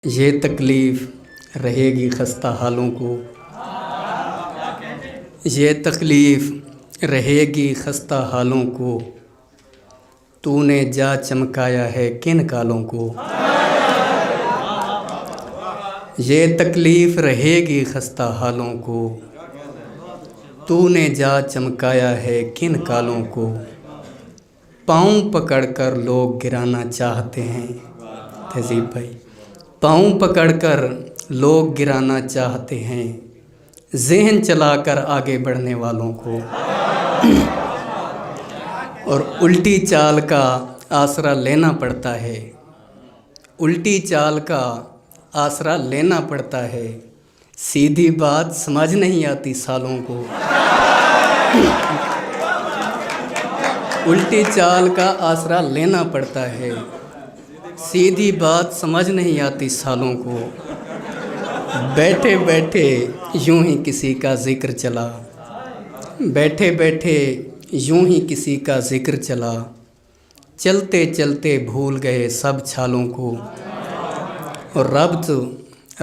یہ تکلیف رہے گی خستہ حالوں کو، یہ تکلیف رہے گی خستہ حالوں کو، تو نے جا چمکایا ہے کن کالوں کو۔ یہ تکلیف رہے گی خستہ حالوں کو، تو نے جا چمکایا ہے کن کالوں کو۔ پاؤں پکڑ کر لوگ گرانا چاہتے ہیں، تہذیب بھائی، پاؤں پکڑ کر لوگ گرانا چاہتے ہیں، ذہن چلا کر آگے بڑھنے والوں کو، اور الٹی چال کا آسرا لینا پڑتا ہے، الٹی چال کا آسرا لینا پڑتا ہے، سیدھی بات سمجھ نہیں آتی سالوں کو۔ الٹی چال کا آسرا لینا پڑتا ہے، سیدھی بات سمجھ نہیں آتی سالوں کو۔ بیٹھے بیٹھے یوں ہی کسی کا ذکر چلا، بیٹھے بیٹھے یوں ہی کسی کا ذکر چلا، چلتے چلتے بھول گئے سب چھالوں کو۔ اور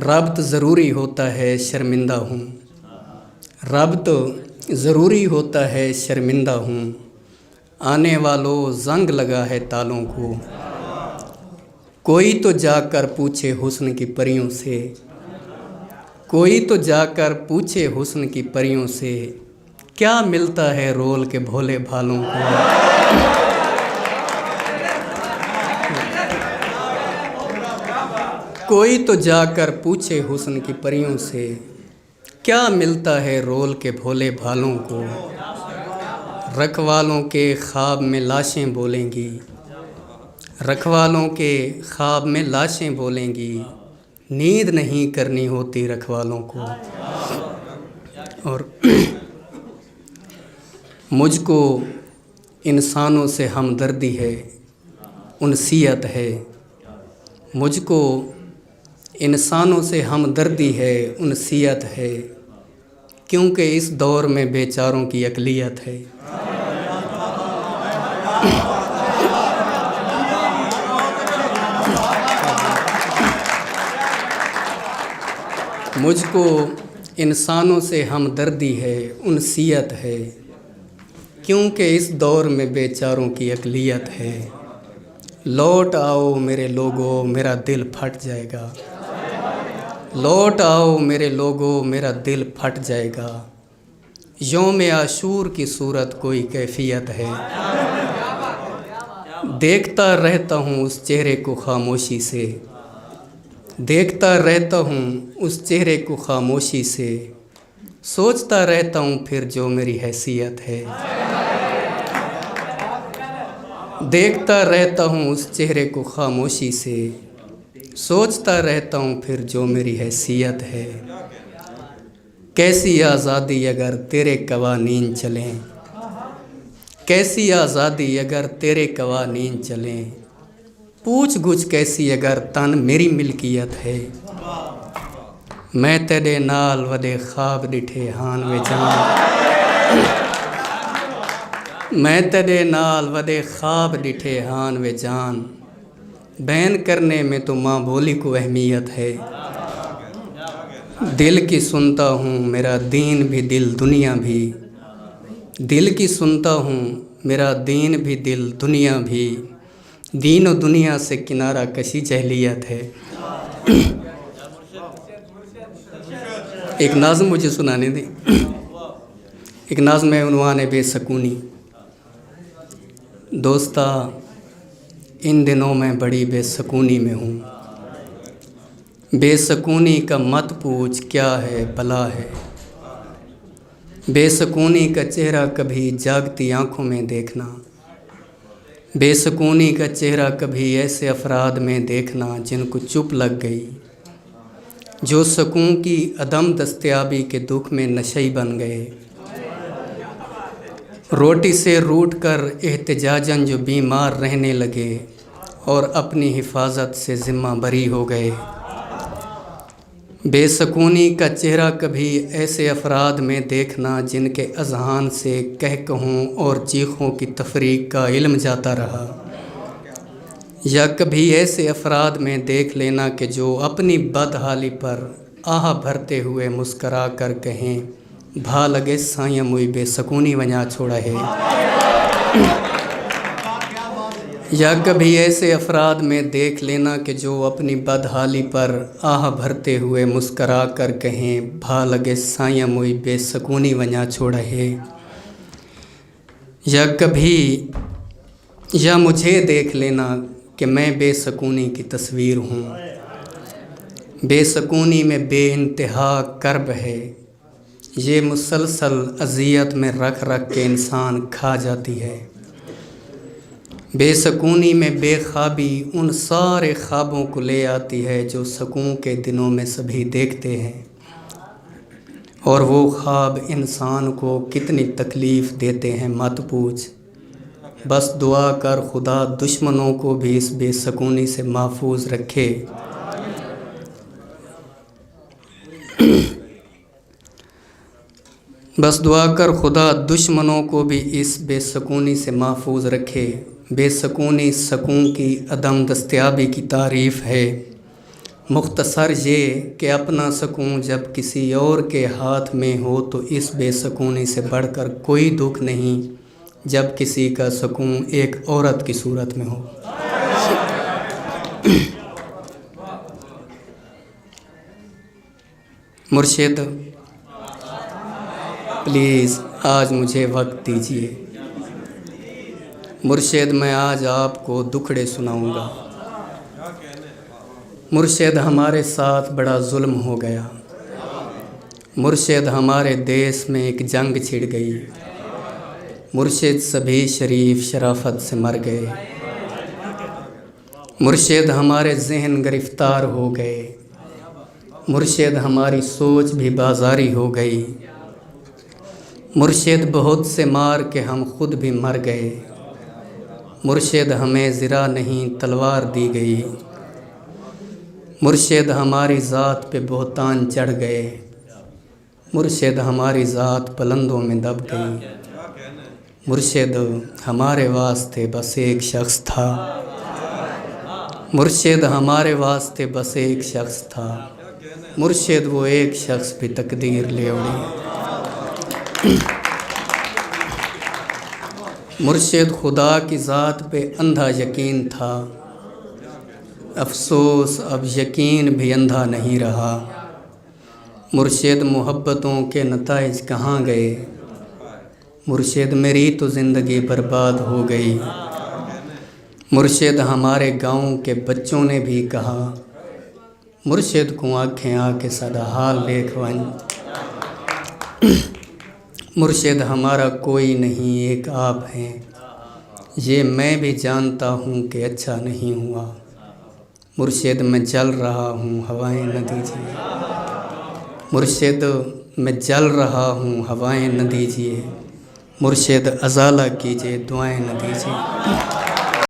ربط ضروری ہوتا ہے شرمندہ ہوں، ربط ضروری ہوتا ہے شرمندہ ہوں، آنے والوں زنگ لگا ہے تالوں کو۔ کوئی تو جا کر پوچھے حسن کی پریوں سے، کوئی تو جا کر پوچھے حسن کی پریوں سے، کیا ملتا ہے رول کے بھولے بھالوں کو۔ کوئی تو جا کر پوچھے حسن کی پریوں سے، کیا ملتا ہے رول کے بھولے بھالوں کو۔ رکھوالوں کے خواب میں لاشیں بولیں گی، رکھوالوں کے خواب میں لاشیں بولیں گی، نیند نہیں کرنی ہوتی رکھوالوں کو۔ اور مجھ کو انسانوں سے ہمدردی ہے، انسیت ہے، مجھ کو انسانوں سے ہمدردی ہے، انسیت ہے، کیونکہ اس دور میں بیچاروں کی اقلیت ہے۔ مجھ کو انسانوں سے ہمدردی ہے، انسیت ہے، کیونکہ اس دور میں بیچاروں کی اقلیت ہے۔ لوٹ آؤ میرے لوگو میرا دل پھٹ جائے گا، لوٹ آؤ میرے لوگو میرا دل پھٹ جائے گا، یوم عاشور کی صورت کوئی کیفیت ہے۔ دیکھتا رہتا ہوں اس چہرے کو خاموشی سے، دیکھتا رہتا ہوں اس چہرے کو خاموشی سے، سوچتا رہتا ہوں پھر جو میری حیثیت ہے۔ دیکھتا رہتا ہوں اس چہرے کو خاموشی سے، سوچتا رہتا ہوں پھر جو میری حیثیت ہے۔ کیسی آزادی اگر تیرے قوانین چلیں، کیسی آزادی اگر تیرے قوانین چلیں، پوچھ گچھ کیسی اگر تن میری ملکیت ہے۔ میں تیرے نال ودے خواب ڈٹھے ہان وے جان، میں تیرے نال ودے خواب ڈٹھے ہان وے جان، بین کرنے میں تو ماں بولی کو اہمیت ہے۔ دل کی سنتا ہوں میرا دین بھی دل دنیا بھی، دل کی سنتا ہوں میرا دین بھی دل دنیا بھی، دین و دنیا سے کنارہ کشی جہلیت ہے۔ ایک نظم مجھے سنانے دیں، ایک نظم ہے، عنوان ہے بے سکونی۔ دوستا ان دنوں میں بڑی بے سکونی میں ہوں، بے سکونی کا مت پوچھ کیا ہے بلا ہے، بے سکونی کا چہرہ کبھی جاگتی آنکھوں میں دیکھنا، بے سکونی کا چہرہ کبھی ایسے افراد میں دیکھنا جن کو چپ لگ گئی، جو سکون کی عدم دستیابی کے دکھ میں نشئی بن گئے، روٹی سے روٹ کر احتجاجاً جو بیمار رہنے لگے اور اپنی حفاظت سے ذمہ بری ہو گئے۔ بے سکونی کا چہرہ کبھی ایسے افراد میں دیکھنا جن کے اذہان سے کہوں اور چیخوں کی تفریق کا علم جاتا رہا، یا کبھی ایسے افراد میں دیکھ لینا کہ جو اپنی بدحالی پر آہ بھرتے ہوئے مسکرا کر کہیں بھا لگے سائیں موئی بے سکونی ونجا چھوڑا ہے۔ یا کبھی ایسے افراد میں دیکھ لینا کہ جو اپنی بدحالی پر آہ بھرتے ہوئے مسکرا کر کہیں بھا لگے سائیں موئی بے سکونی ونجا چھوڑا ہے۔ یا مجھے دیکھ لینا کہ میں بے سکونی کی تصویر ہوں، بے سکونی میں بے انتہا کرب ہے، یہ مسلسل اذیت میں رکھ رکھ کے انسان کھا جاتی ہے۔ بے سکونی میں بے خوابی ان سارے خوابوں کو لے آتی ہے جو سکون کے دنوں میں سبھی دیکھتے ہیں، اور وہ خواب انسان کو کتنی تکلیف دیتے ہیں مت پوچھ۔ بس دعا کر خدا دشمنوں کو بھی اس بے سکونی سے محفوظ رکھے۔ بس دعا کر خدا دشمنوں کو بھی اس بے سکونی سے محفوظ رکھے۔ بے سکونی سکون کی عدم دستیابی کی تعریف ہے، مختصر یہ کہ اپنا سکون جب کسی اور کے ہاتھ میں ہو تو اس بے سکونی سے بڑھ کر کوئی دکھ نہیں جب کسی کا سکون ایک عورت کی صورت میں ہو۔ مرشد پلیز آج مجھے وقت دیجیے۔ مرشد میں آج آپ کو دکھڑے سناؤں گا۔ مرشد ہمارے ساتھ بڑا ظلم ہو گیا، مرشد ہمارے دیس میں ایک جنگ چھڑ گئی، مرشد سبھی شریف شرافت سے مر گئے، مرشد ہمارے ذہن گرفتار ہو گئے، مرشد ہماری سوچ بھی بازاری ہو گئی، مرشد بہت سے مار کے ہم خود بھی مر گئے، مرشد ہمیں زرہ نہیں تلوار دی گئی، مرشد ہماری ذات پہ بہتان چڑھ گئے، مرشد ہماری ذات پلندوں میں دب گئی، مرشد ہمارے واسطے بس ایک شخص تھا، مرشد ہمارے واسطے بس ایک شخص تھا، مرشد وہ ایک شخص بھی تقدیر لے اڑی۔ مرشد خدا کی ذات پہ اندھا یقین تھا، افسوس اب یقین بھی اندھا نہیں رہا، مرشد محبتوں کے نتائج کہاں گئے، مرشد میری تو زندگی برباد ہو گئی، مرشد ہمارے گاؤں کے بچوں نے بھی کہا مرشد کو آنکھیں آ کے سدا حال دیکھ ون، مرشد ہمارا کوئی نہیں ایک آپ ہیں، یہ میں بھی جانتا ہوں کہ اچھا نہیں ہوا، مرشد میں جل رہا ہوں ہوائیں نہ دیجیے، مرشد میں جل رہا ہوں ہوائیں نہ دیجیے، مرشد ازالہ کیجیے دعائیں نہ دیجیے۔